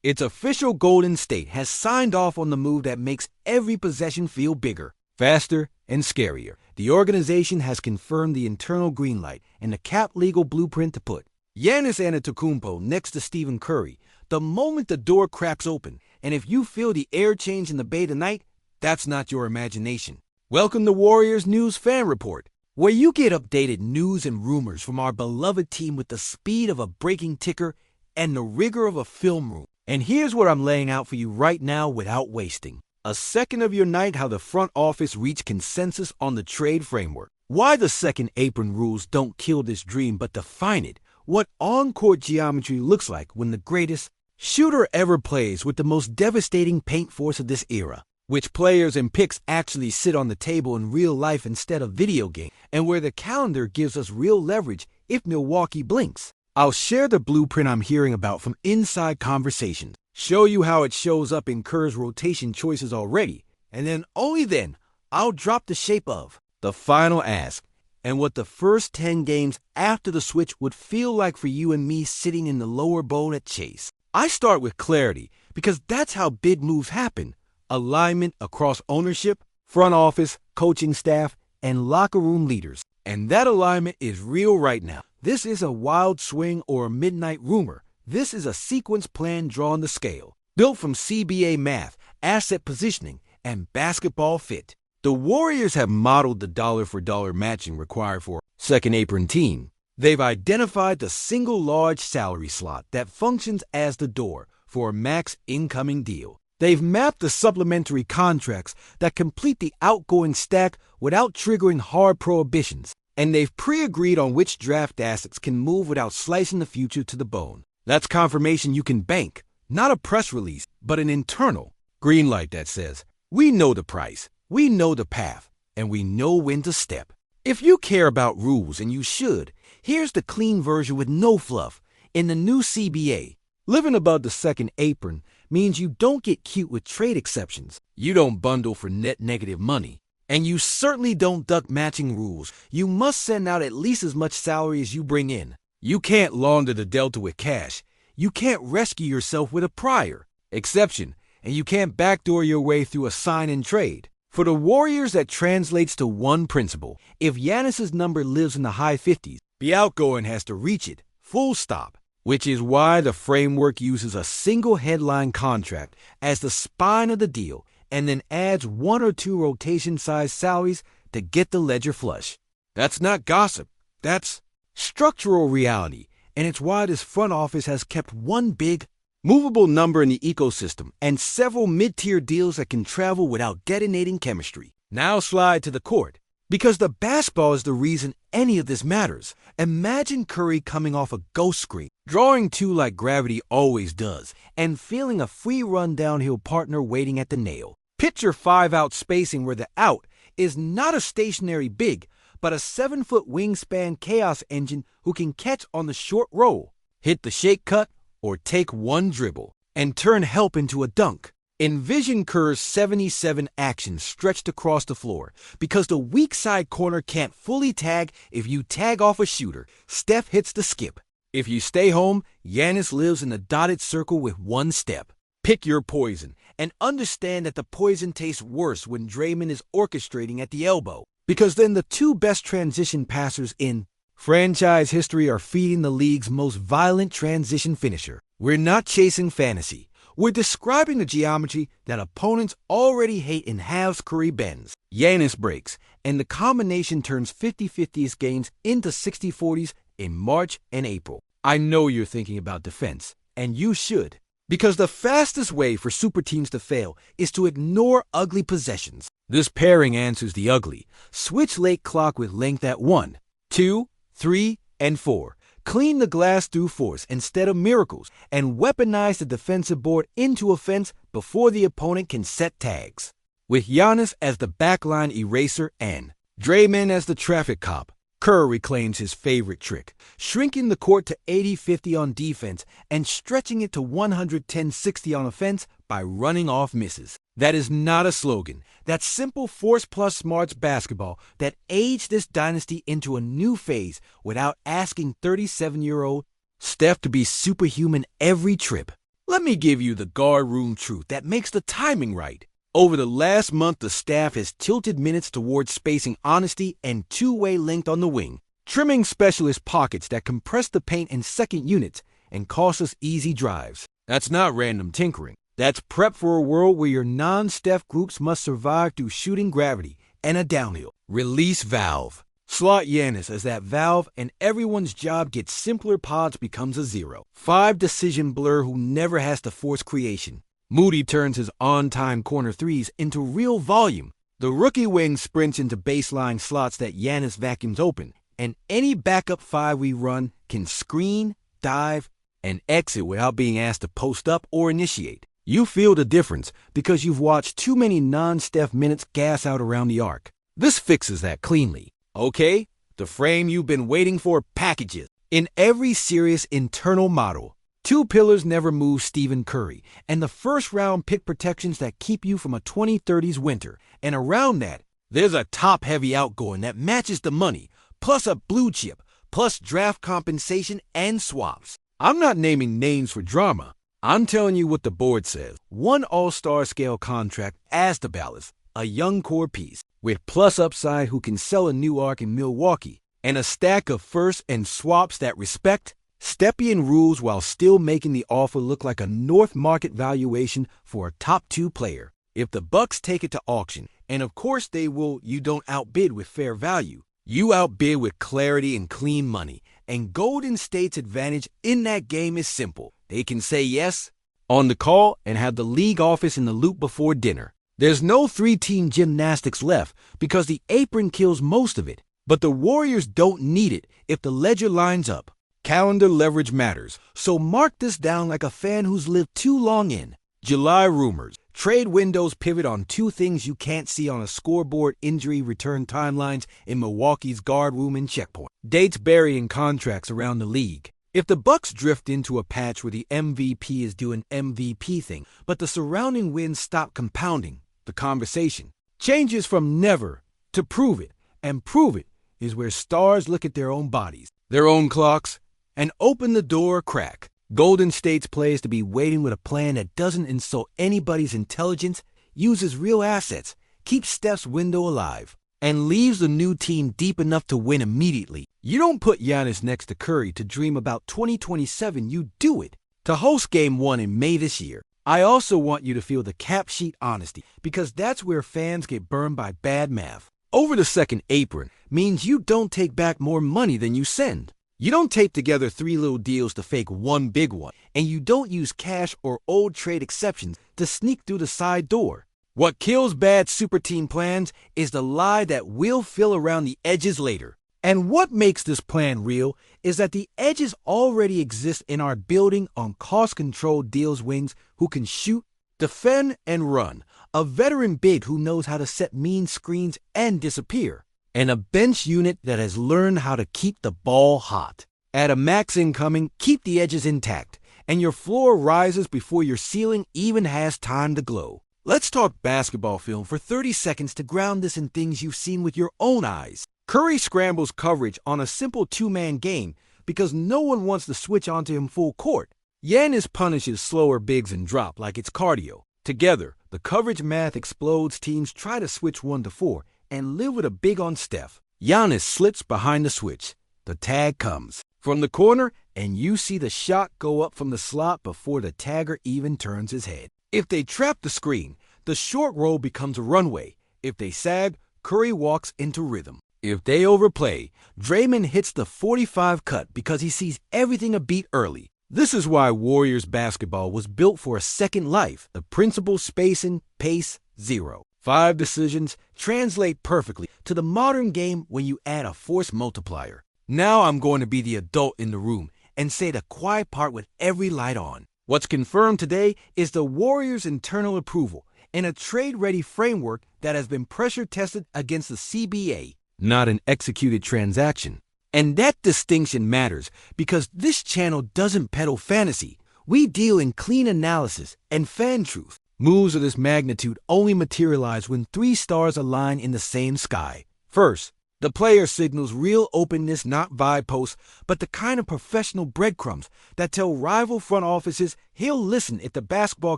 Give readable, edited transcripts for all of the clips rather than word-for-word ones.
It's official. Golden State has signed off on the move that makes every possession feel bigger, faster, and scarier. The organization has confirmed the internal green light and the cap legal blueprint to put Giannis Antetokounmpo next to Stephen Curry the moment the door cracks open. And if you feel the air change in the Bay tonight, that's not your imagination. Welcome to Warriors News Fan Report, where you get updated news and rumors from our beloved team with the speed of a breaking ticker and the rigor of a film room. And here's what I'm laying out for you right now without wasting a second of your night: how the front office reached consensus on the trade framework, why the second apron rules don't kill this dream but define it, what on-court geometry looks like when the greatest shooter ever plays with the most devastating paint force of this era, which players and picks actually sit on the table in real life instead of video game, and where the calendar gives us real leverage if Milwaukee blinks. I'll share the blueprint I'm hearing about from inside conversations, show you how it shows up in Kerr's rotation choices already, and then only then I'll drop the shape of the final ask and what the first 10 games after the switch would feel like for you and me sitting in the lower bowl at Chase. I start with clarity because that's how big moves happen. Alignment across ownership, front office, coaching staff, and locker room leaders. And that alignment is real right now. This is a wild swing or a midnight rumor. This is a sequence plan drawn to scale, built from CBA math, asset positioning, and basketball fit. The Warriors have modeled the dollar-for-dollar matching required for a second apron team. They've identified the single large salary slot that functions as the door for a max incoming deal. They've mapped the supplementary contracts that complete the outgoing stack without triggering hard prohibitions. And they've pre-agreed on which draft assets can move without slicing the future to the bone. That's confirmation you can bank, not a press release, but an internal green light that says, we know the price, we know the path, and we know when to step. If you care about rules, and you should, here's the clean version with no fluff. In the new CBA, living above the second apron means you don't get cute with trade exceptions. You don't bundle for net negative money. And you certainly don't duck matching rules. You must send out at least as much salary as you bring in. You can't launder the delta with cash. You can't rescue yourself with a prior exception. And you can't backdoor your way through a sign and trade. For the Warriors, that translates to one principle. If Giannis's number lives in the high 50s, the outgoing has to reach it, full stop. Which is why the framework uses a single headline contract as the spine of the deal, and then adds one or two rotation-sized salaries to get the ledger flush. That's not gossip. That's structural reality, and it's why this front office has kept one big, movable number in the ecosystem and several mid-tier deals that can travel without detonating chemistry. Now slide to the court, because the basketball is the reason any of this matters. Imagine Curry coming off a ghost screen, drawing two like gravity always does, and feeling a free run downhill partner waiting at the nail. Picture 5-out spacing where the out is not a stationary big, but a 7-foot wingspan chaos engine who can catch on the short roll, hit the shake cut, or take one dribble, and turn help into a dunk. Envision Kerr's 77 actions stretched across the floor, because the weak side corner can't fully tag. If you tag off a shooter, Steph hits the skip. If you stay home, Giannis lives in the dotted circle with one step. Pick your poison, and understand that the poison tastes worse when Draymond is orchestrating at the elbow, because then the two best transition passers in franchise history are feeding the league's most violent transition finisher. We're not chasing fantasy. We're describing the geometry that opponents already hate in halves. Curry bends, Giannis breaks, and the combination turns 50-50 games into 60-40s in March and April. I know you're thinking about defense, and you should. Because the fastest way for super teams to fail is to ignore ugly possessions. This pairing answers the ugly. Switch late clock with length at 1, 2, 3, and 4. Clean the glass through force instead of miracles, and weaponize the defensive board into offense before the opponent can set tags. With Giannis as the backline eraser and Draymond as the traffic cop, Kerr reclaims his favorite trick, shrinking the court to 80-50 on defense and stretching it to 110-60 on offense by running off misses. That is not a slogan. That's simple force plus smarts basketball that aged this dynasty into a new phase without asking 37-year-old Steph to be superhuman every trip. Let me give you the guard room truth that makes the timing right. Over the last month, the staff has tilted minutes towards spacing honesty and two-way length on the wing, trimming specialist pockets that compress the paint in second units and cost us easy drives. That's not random tinkering. That's prep for a world where your non-Steph groups must survive through shooting gravity and a downhill. Release valve. Slot Giannis as that valve, and everyone's job gets simpler. Pods becomes a zero. 5 decision blur who never has to force creation. Moody turns his on-time corner threes into real volume. The rookie wing sprints into baseline slots that Giannis vacuums open, and any backup 5 we run can screen, dive, and exit without being asked to post up or initiate. You feel the difference because you've watched too many non-Steph minutes gas out around the arc. This fixes that cleanly. Okay, the frame you've been waiting for packages. In every serious internal model, 2 pillars never move Stephen Curry, and the first-round pick protections that keep you from a 2030s winter. And around that, there's a top-heavy outgoing that matches the money, plus a blue chip, plus draft compensation and swaps. I'm not naming names for drama. I'm telling you what the board says. 1 all-star scale contract as the ballast, a young core piece, with plus upside who can sell a new arc in Milwaukee, and a stack of firsts and swaps that respect Stepien rules while still making the offer look like a North Market valuation for a top 2 player. If the Bucks take it to auction, and of course they will, you don't outbid with fair value. You outbid with clarity and clean money. And Golden State's advantage in that game is simple. They can say yes on the call and have the league office in the loop before dinner. There's no 3-team gymnastics left because the apron kills most of it. But the Warriors don't need it if the ledger lines up. Calendar leverage matters, so mark this down like a fan who's lived too long in. July rumors. Trade windows pivot on 2 things you can't see on a scoreboard: injury return timelines in Milwaukee's guard room and checkpoint. Dates burying contracts around the league. If the Bucks drift into a patch where the MVP is doing MVP thing, but the surrounding wins stop compounding, the conversation changes from never to prove it, and prove it is where stars look at their own bodies, their own clocks, and open the door a crack. Golden State's plays to be waiting with a plan that doesn't insult anybody's intelligence, uses real assets, keeps Steph's window alive, and leaves the new team deep enough to win immediately. You don't put Giannis next to Curry to dream about 2027, you do it to host Game 1 in May this year. I also want you to feel the cap sheet honesty, because that's where fans get burned by bad math. Over the second apron means you don't take back more money than you send. You don't tape together 3 little deals to fake 1 big one, and you don't use cash or old trade exceptions to sneak through the side door. What kills bad super team plans is the lie that we'll fill around the edges later. And what makes this plan real is that the edges already exist in our building on cost-controlled deals wings who can shoot, defend, and run, a veteran big who knows how to set mean screens and disappear, and a bench unit that has learned how to keep the ball hot. Add a max incoming, keep the edges intact, and your floor rises before your ceiling even has time to glow. Let's talk basketball film for 30 seconds to ground this in things you've seen with your own eyes. Curry scrambles coverage on a simple 2-man game because no one wants to switch onto him full court. Giannis punishes slower bigs and drop like it's cardio. Together, the coverage math explodes. Teams try to switch 1 to 4 and live with a big on Steph. Giannis slits behind the switch. The tag comes from the corner, and you see the shot go up from the slot before the tagger even turns his head. If they trap the screen, the short roll becomes a runway. If they sag, Curry walks into rhythm. If they overplay, Draymond hits the 45 cut because he sees everything a beat early. This is why Warriors basketball was built for a second life. The principle spacing, pace, 0. 5 decisions translate perfectly to the modern game when you add a force multiplier. Now I'm going to be the adult in the room and say the quiet part with every light on. What's confirmed today is the Warriors' internal approval and a trade-ready framework that has been pressure-tested against the CBA, not an executed transaction. And that distinction matters because this channel doesn't peddle fantasy. We deal in clean analysis and fan truth. Moves of this magnitude only materialize when 3 stars align in the same sky. First, The player signals real openness, not vibe posts, but the kind of professional breadcrumbs that tell rival front offices he'll listen if the basketball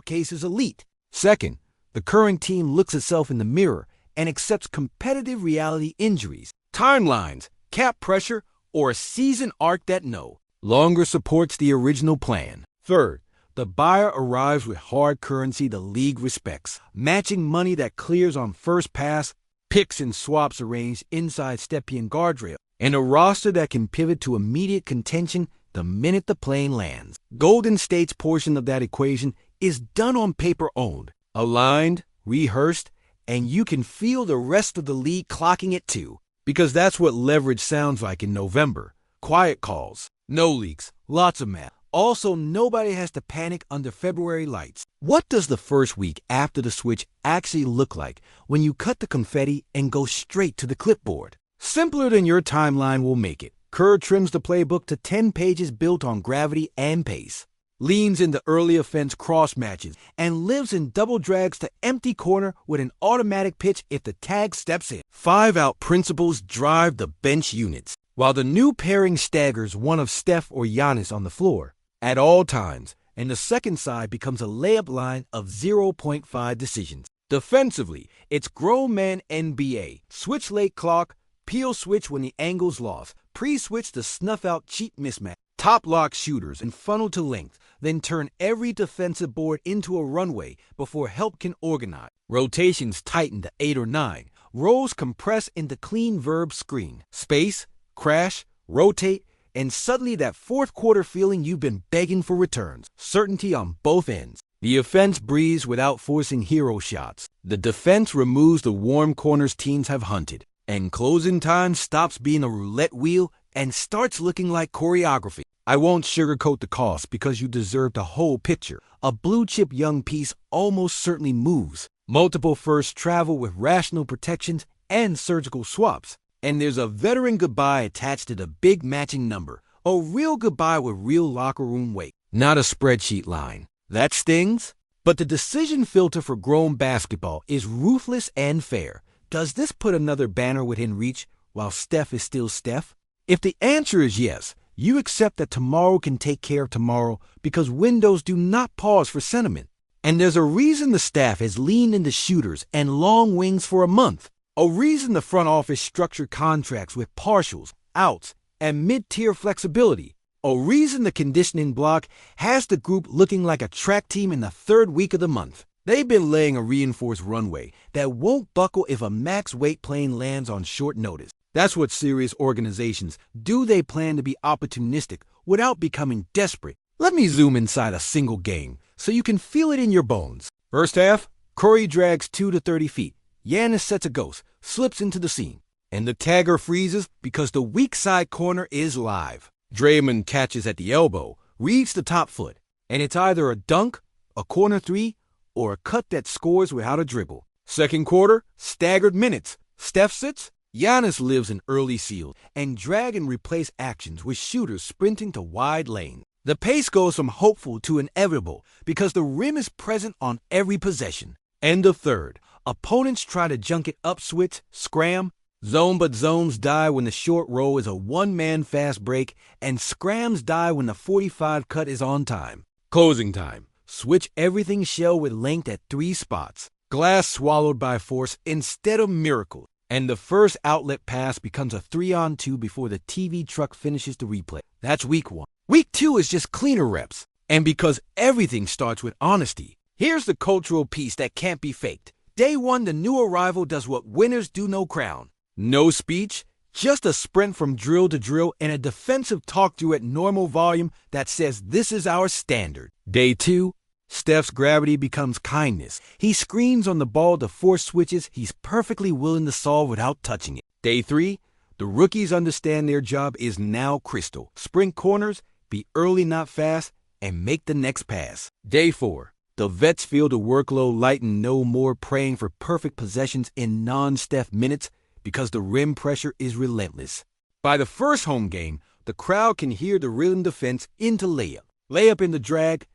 case is elite. Second, the current team looks itself in the mirror and accepts competitive reality injuries, timelines, cap pressure, or a season arc that no longer supports the original plan. Third, the buyer arrives with hard currency the league respects, matching money that clears on first pass, picks and swaps arranged inside Stepien guardrail, and a roster that can pivot to immediate contention the minute the plane lands. Golden State's portion of that equation is done on paper owned, aligned, rehearsed, and you can feel the rest of the league clocking it too. Because that's what leverage sounds like in November. Quiet calls, no leaks, lots of math. Also, nobody has to panic under February lights. What does the first week after the switch actually look like when you cut the confetti and go straight to the clipboard? Simpler than your timeline will make it. Kerr trims the playbook to 10 pages built on gravity and pace, leans into early offense cross matches, and lives in double drags to empty corner with an automatic pitch if the tag steps in. 5-out principles drive the bench units, while the new pairing staggers one of Steph or Giannis on the floor at all times, and the second side becomes a layup line of 0.5 decisions. Defensively, it's grown man NBA. Switch late clock, peel switch when the angle's lost, pre-switch to snuff out cheap mismatch, top lock shooters and funnel to length, then turn every defensive board into a runway before help can organize. Rotations tighten to 8 or 9. Roles compress into clean verb screen. Space, crash, rotate, and suddenly that fourth quarter feeling you've been begging for returns. Certainty on both ends. The offense breathes without forcing hero shots. The defense removes the warm corners teams have hunted. And closing time stops being a roulette wheel and starts looking like choreography. I won't sugarcoat the cost because you deserve the whole picture. A blue-chip young piece almost certainly moves. Multiple first travel with rational protections and surgical swaps. And there's a veteran goodbye attached to the big matching number. A real goodbye with real locker room weight, not a spreadsheet line. That stings. But the decision filter for grown basketball is ruthless and fair. Does this put another banner within reach while Steph is still Steph? If the answer is yes, you accept that tomorrow can take care of tomorrow because windows do not pause for sentiment. And there's a reason the staff has leaned into shooters and long wings for a month. A reason the front office structured contracts with partials, outs, and mid-tier flexibility. A reason the conditioning block has the group looking like a track team in the third week of the month. They've been laying a reinforced runway that won't buckle if a max weight plane lands on short notice. That's what serious organizations do. They plan to be opportunistic without becoming desperate. Let me zoom inside a single game so you can feel it in your bones. First half, Curry drags 2 to 30 feet. Giannis sets a ghost, slips into the seam, and the tagger freezes because the weak side corner is live. Draymond catches at the elbow, reads the top foot, and it's either a dunk, a corner three, or a cut that scores without a dribble. Second quarter, staggered minutes. Steph sits, Giannis lives in early seals, and drag and replace actions with shooters sprinting to wide lanes. The pace goes from hopeful to inevitable because the rim is present on every possession. End of third. Opponents try to junk it up switch, scram, zone, but zones die when the short roll is a one-man fast break, and scrams die when the 45 cut is on time. Closing time. Switch everything shell with length at 3 spots. Glass swallowed by force instead of miracle. And the first outlet pass becomes a 3-on-2 before the TV truck finishes the replay. That's week 1. Week 2 is just cleaner reps. And because everything starts with honesty, here's the cultural piece that can't be faked. Day 1, the new arrival does what winners do: no crown. No speech, just a sprint from drill to drill and a defensive talk-through at normal volume that says this is our standard. Day 2, Steph's gravity becomes kindness. He screens on the ball to force switches he's perfectly willing to solve without touching it. Day 3, the rookies understand their job is now crystal. Sprint corners, be early not fast, and make the next pass. Day 4, the vets feel the workload lighten, no more praying for perfect possessions in non-Steph minutes because the rim pressure is relentless. By the first home game, the crowd can hear the rhythm defense into layup. Layup in the drag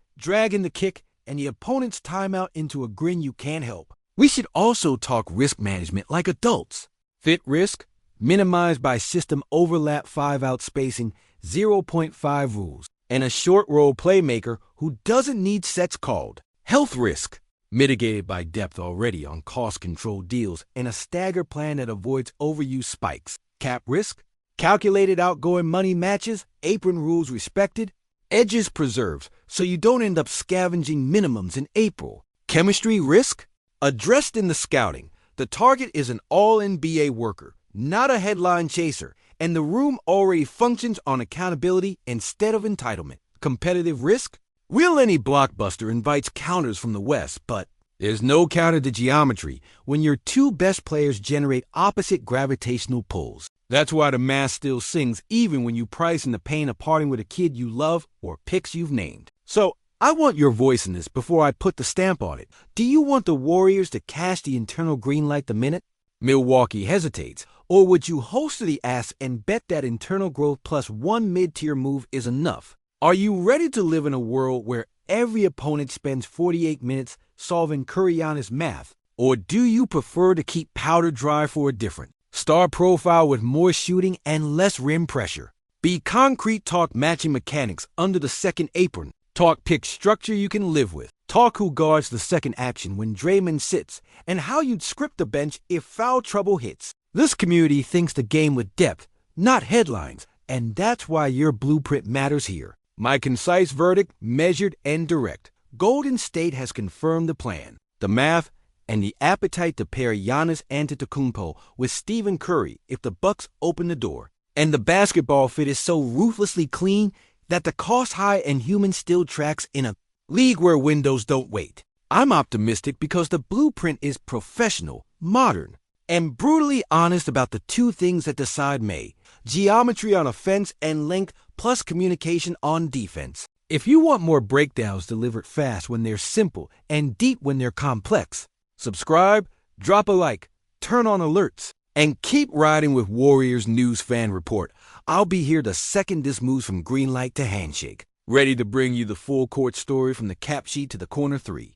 in the kick, and the opponent's timeout into a grin you can't help. We should also talk risk management like adults. Fit risk, minimized by system overlap 5-out spacing, 0.5 rules, and a short role playmaker who doesn't need sets called. Health risk, mitigated by depth already on cost-controlled deals and a stagger plan that avoids overuse spikes. Cap risk, calculated outgoing money matches, apron rules respected, edges preserved so you don't end up scavenging minimums in April. Chemistry risk, addressed in the scouting. The target is an all-NBA worker, not a headline chaser, and the room already functions on accountability instead of entitlement. Competitive risk, Will Any blockbuster invites counters from the West, but there's no counter to geometry when your two best players generate opposite gravitational pulls. That's why the math still sings even when you price in the pain of parting with a kid you love or picks you've named. So, I want your voice in this before I put the stamp on it. Do you want the Warriors to cash the internal green light the minute Milwaukee hesitates? Or would you holster the ass and bet that internal growth plus one mid-tier move is enough? Are you ready to live in a world where every opponent spends 48 minutes solving Kuriyana's math? Or do you prefer to keep powder dry for a different star profile with more shooting and less rim pressure? Be concrete, talk matching mechanics under the second apron. Talk pick structure you can live with. Talk who guards the second action when Draymond sits, and how you'd script the bench if foul trouble hits. This community thinks the game with depth, not headlines, and that's why your blueprint matters here. My concise verdict, measured and direct. Golden State has confirmed the plan, the math, and the appetite to pair Giannis Antetokounmpo with Stephen Curry if the Bucks open the door. And the basketball fit is so ruthlessly clean that the cost high and human still tracks in a league where windows don't wait. I'm optimistic because the blueprint is professional, modern, and brutally honest about the two things that decide May: geometry on offense and length plus communication on defense. If you want more breakdowns delivered fast when they're simple and deep when they're complex, subscribe, drop a like, turn on alerts, and keep riding with Warriors News Fan Report. I'll be here the second this moves from green light to handshake, ready to bring you the full court story from the cap sheet to the corner three.